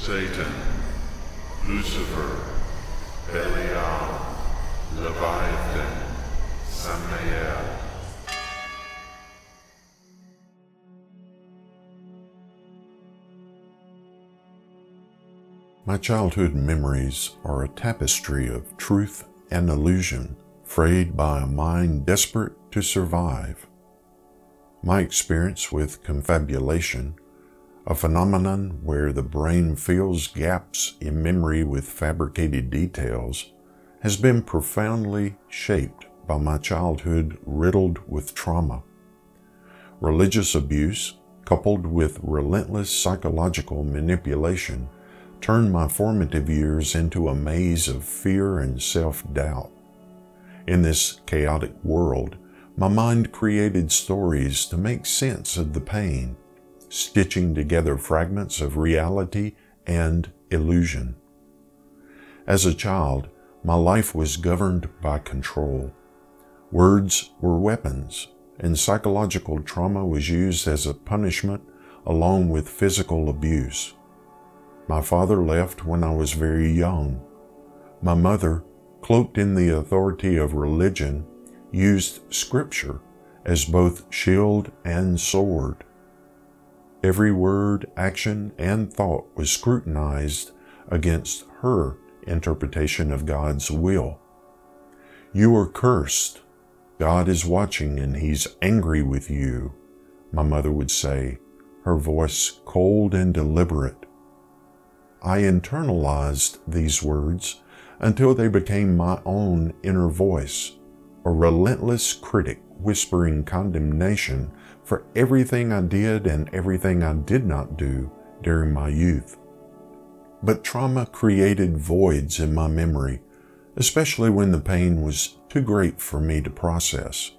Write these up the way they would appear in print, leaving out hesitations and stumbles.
Satan, Lucifer, Belial, Leviathan, Samael. My childhood memories are a tapestry of truth and illusion, frayed by a mind desperate to survive. My experience with confabulation, a phenomenon where the brain fills gaps in memory with fabricated details, has been profoundly shaped by my childhood riddled with trauma. Religious abuse, coupled with relentless psychological manipulation, turned my formative years into a maze of fear and self-doubt. In this chaotic world, my mind created stories to make sense of the pain, stitching together fragments of reality and illusion. As a child, my life was governed by control. Words were weapons, and psychological trauma was used as a punishment along with physical abuse. My father left when I was very young. My mother, cloaked in the authority of religion, used scripture as both shield and sword. Every word, action, and thought was scrutinized against her interpretation of God's will. "You are cursed. God is watching and He's angry with you," my mother would say, her voice cold and deliberate. I internalized these words until they became my own inner voice, a relentless critic whispering condemnation for everything I did and everything I did not do during my youth. But trauma created voids in my memory, especially when the pain was too great for me to process.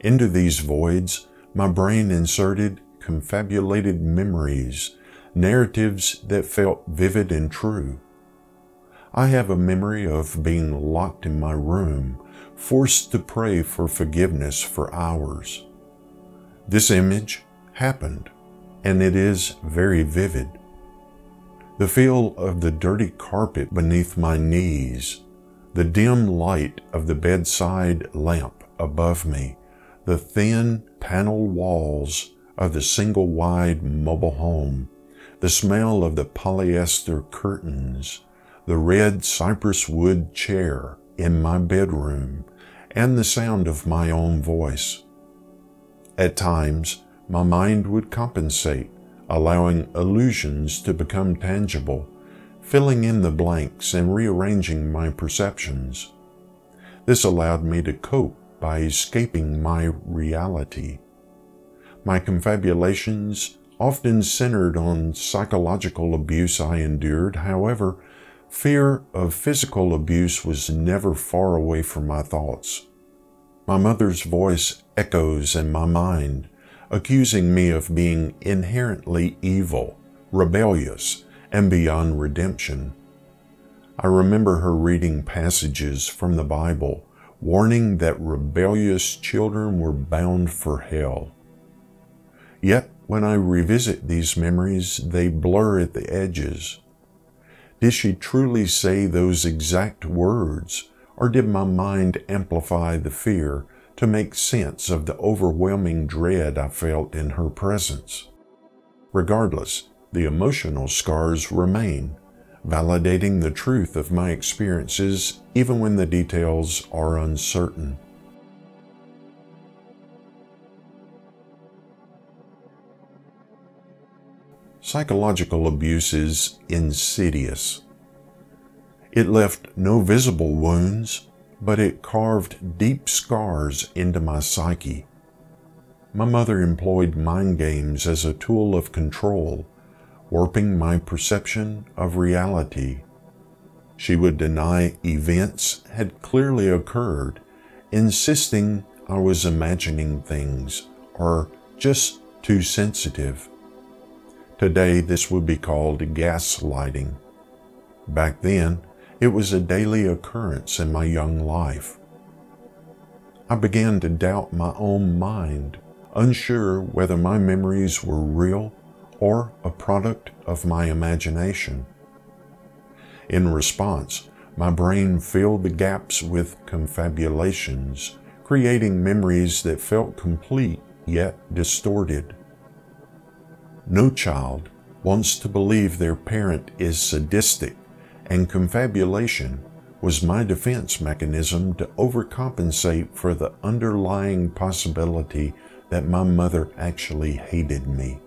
Into these voids, my brain inserted confabulated memories, narratives that felt vivid and true. I have a memory of being locked in my room, forced to pray for forgiveness for hours. This image happened, and it is very vivid. The feel of the dirty carpet beneath my knees, the dim light of the bedside lamp above me, the thin paneled walls of the single-wide mobile home, the smell of the polyester curtains, the red cypress wood chair in my bedroom, and the sound of my own voice. At times, my mind would compensate, allowing illusions to become tangible, filling in the blanks and rearranging my perceptions. This allowed me to cope by escaping my reality. My confabulations often centered on psychological abuse I endured. However, fear of physical abuse was never far away from my thoughts. My mother's voice echoes in my mind, accusing me of being inherently evil, rebellious, and beyond redemption. I remember her reading passages from the Bible, warning that rebellious children were bound for hell. Yet, when I revisit these memories, they blur at the edges. Did she truly say those exact words, or did my mind amplify the fear to make sense of the overwhelming dread I felt in her presence? Regardless, the emotional scars remain, validating the truth of my experiences even when the details are uncertain. Psychological abuse is insidious. It left no visible wounds, but it carved deep scars into my psyche. My mother employed mind games as a tool of control, warping my perception of reality. She would deny events had clearly occurred, insisting I was imagining things or just too sensitive. Today, this would be called gaslighting. Back then, it was a daily occurrence in my young life. I began to doubt my own mind, unsure whether my memories were real or a product of my imagination. In response, my brain filled the gaps with confabulations, creating memories that felt complete yet distorted. No child wants to believe their parent is sadistic, and confabulation was my defense mechanism to overcompensate for the underlying possibility that my mother actually hated me.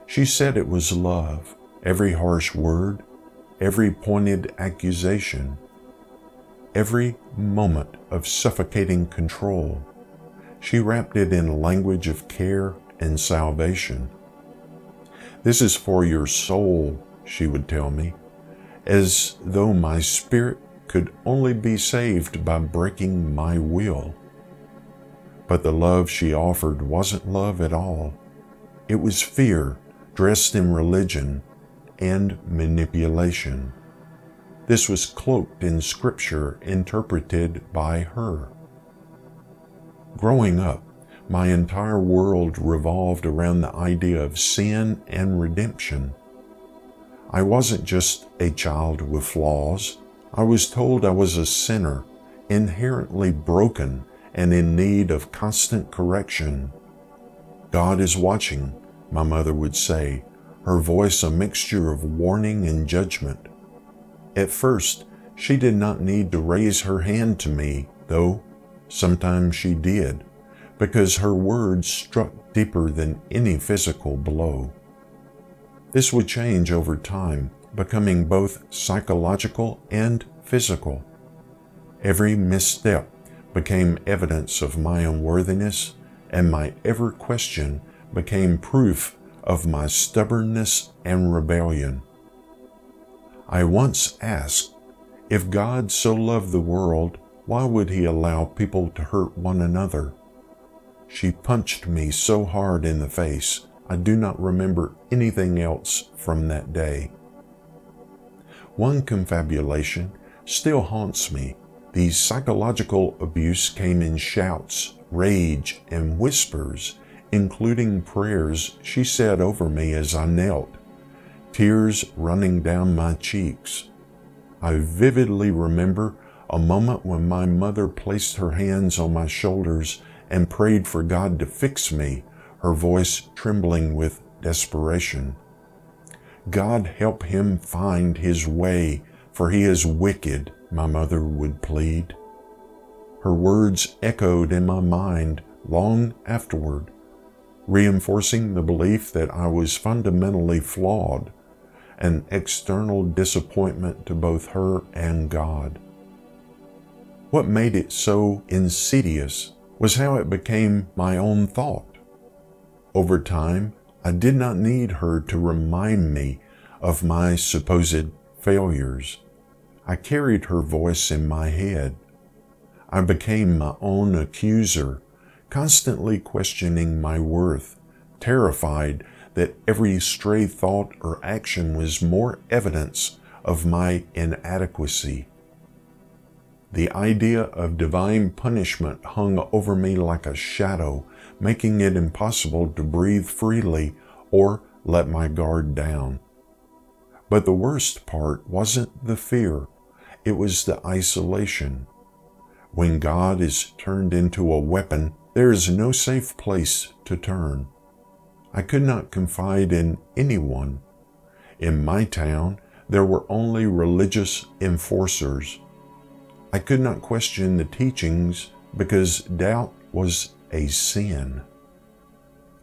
She said it was love, every harsh word, every pointed accusation, every moment of suffocating control. She wrapped it in a language of care and salvation. "This is for your soul," she would tell me, as though my spirit could only be saved by breaking my will. But the love she offered wasn't love at all. It was fear dressed in religion and manipulation. This was cloaked in scripture interpreted by her. Growing up, my entire world revolved around the idea of sin and redemption. I wasn't just a child with flaws. I was told I was a sinner, inherently broken and in need of constant correction. "God is watching," my mother would say, her voice a mixture of warning and judgment. At first, she did not need to raise her hand to me, though sometimes she did, because her words struck deeper than any physical blow. This would change over time, becoming both psychological and physical. Every misstep became evidence of my unworthiness, and my every question became proof of my stubbornness and rebellion. I once asked, if God so loved the world, why would he allow people to hurt one another? She punched me so hard in the face, I do not remember anything else from that day. One confabulation still haunts me. The psychological abuse came in shouts, rage, and whispers, including prayers she said over me as I knelt, tears running down my cheeks. I vividly remember a moment when my mother placed her hands on my shoulders and prayed for God to fix me, her voice trembling with desperation. "God help him find his way, for he is wicked," my mother would plead. Her words echoed in my mind long afterward, reinforcing the belief that I was fundamentally flawed, an external disappointment to both her and God. What made it so insidious was how it became my own thought. Over time, I did not need her to remind me of my supposed failures. I carried her voice in my head. I became my own accuser, constantly questioning my worth, terrified that every stray thought or action was more evidence of my inadequacy. The idea of divine punishment hung over me like a shadow, making it impossible to breathe freely or let my guard down. But the worst part wasn't the fear, it was the isolation. When God is turned into a weapon, there is no safe place to turn. I could not confide in anyone. In my town, there were only religious enforcers. I could not question the teachings because doubt was a sin.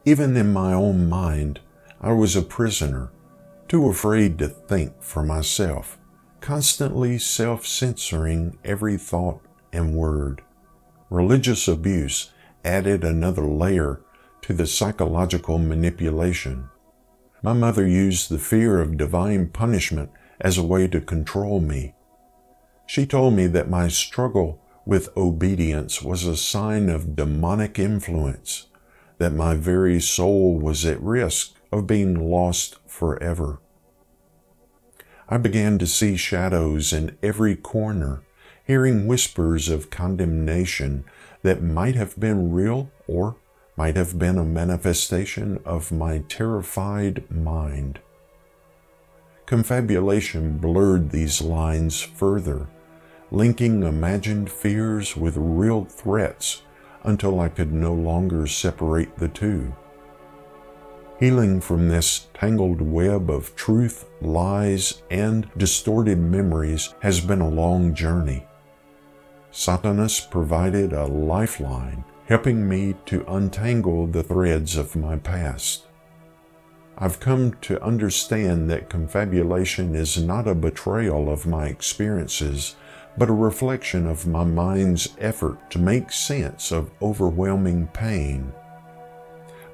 Even in my own mind, I was a prisoner, too afraid to think for myself, constantly self-censoring every thought and word. Religious abuse added another layer to the psychological manipulation. My mother used the fear of divine punishment as a way to control me. She told me that my struggle with obedience was a sign of demonic influence, that my very soul was at risk of being lost forever. I began to see shadows in every corner, hearing whispers of condemnation that might have been real or might have been a manifestation of my terrified mind. Confabulation blurred these lines further, linking imagined fears with real threats until I could no longer separate the two. Healing from this tangled web of truth, lies, and distorted memories has been a long journey. Satanas provided a lifeline, helping me to untangle the threads of my past. I've come to understand that confabulation is not a betrayal of my experiences, but a reflection of my mind's effort to make sense of overwhelming pain.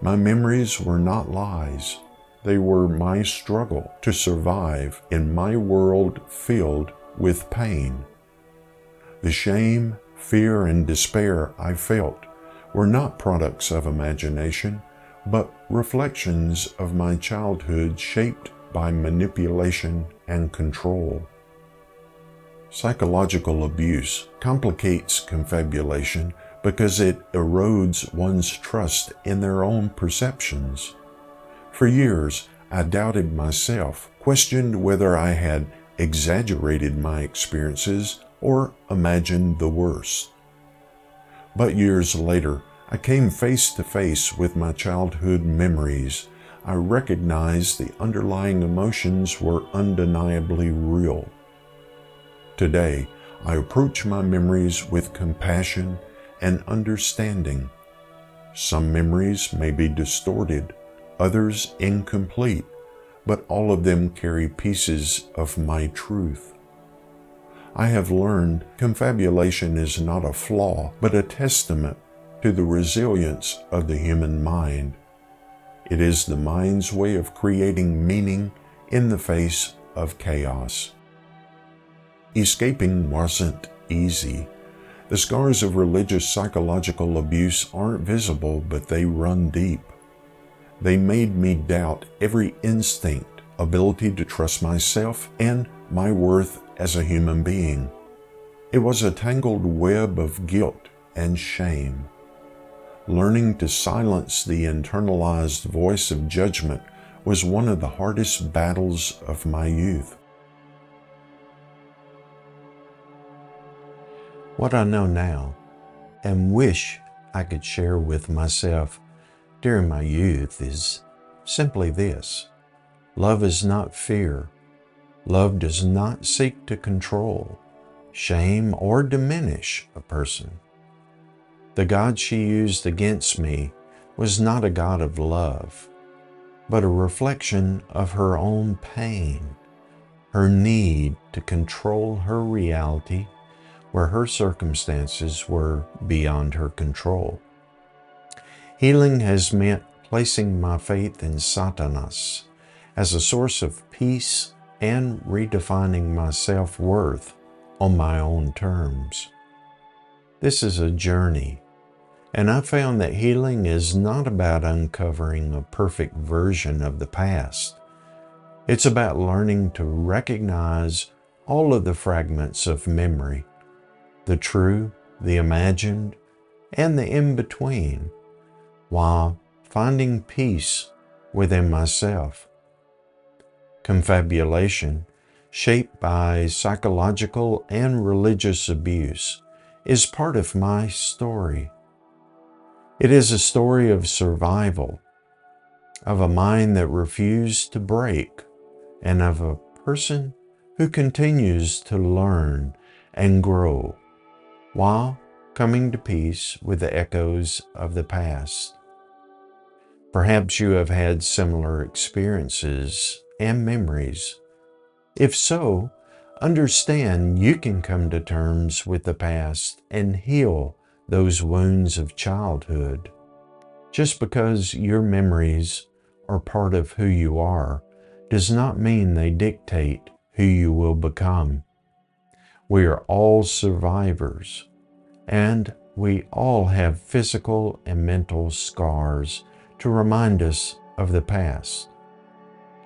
My memories were not lies. They were my struggle to survive in my world filled with pain. The shame, fear, and despair I felt were not products of imagination, but reflections of my childhood shaped by manipulation and control. Psychological abuse complicates confabulation because it erodes one's trust in their own perceptions. For years, I doubted myself, questioned whether I had exaggerated my experiences or imagined the worst. But years later, I came face to face with my childhood memories. I recognized the underlying emotions were undeniably real. Today, I approach my memories with compassion and understanding. Some memories may be distorted, others incomplete, but all of them carry pieces of my truth. I have learned confabulation is not a flaw, but a testament to the resilience of the human mind. It is the mind's way of creating meaning in the face of chaos. Escaping wasn't easy. The scars of religious psychological abuse aren't visible, but they run deep. They made me doubt every instinct, ability to trust myself, and my worth as a human being. It was a tangled web of guilt and shame. Learning to silence the internalized voice of judgment was one of the hardest battles of my youth. What I know now and wish I could share with myself during my youth is simply this: love is not fear. Love does not seek to control, shame, or diminish a person. The God she used against me was not a God of love, but a reflection of her own pain, her need to control her reality where her circumstances were beyond her control. Healing has meant placing my faith in Satanas as a source of peace and redefining my self-worth on my own terms. This is a journey, and I found that healing is not about uncovering a perfect version of the past. It's about learning to recognize all of the fragments of memory, the true, the imagined, and the in-between, while finding peace within myself. Confabulation, shaped by psychological and religious abuse, is part of my story. It is a story of survival, of a mind that refused to break, and of a person who continues to learn and grow while coming to peace with the echoes of the past. Perhaps you have had similar experiences and memories. If so, understand you can come to terms with the past and heal those wounds of childhood. Just because your memories are part of who you are does not mean they dictate who you will become. We are all survivors, and we all have physical and mental scars to remind us of the past.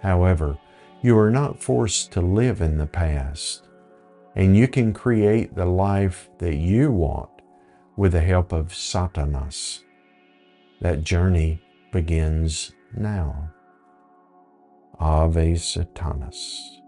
However, you are not forced to live in the past, and you can create the life that you want with the help of Satanas. That journey begins now. Ave Satanas.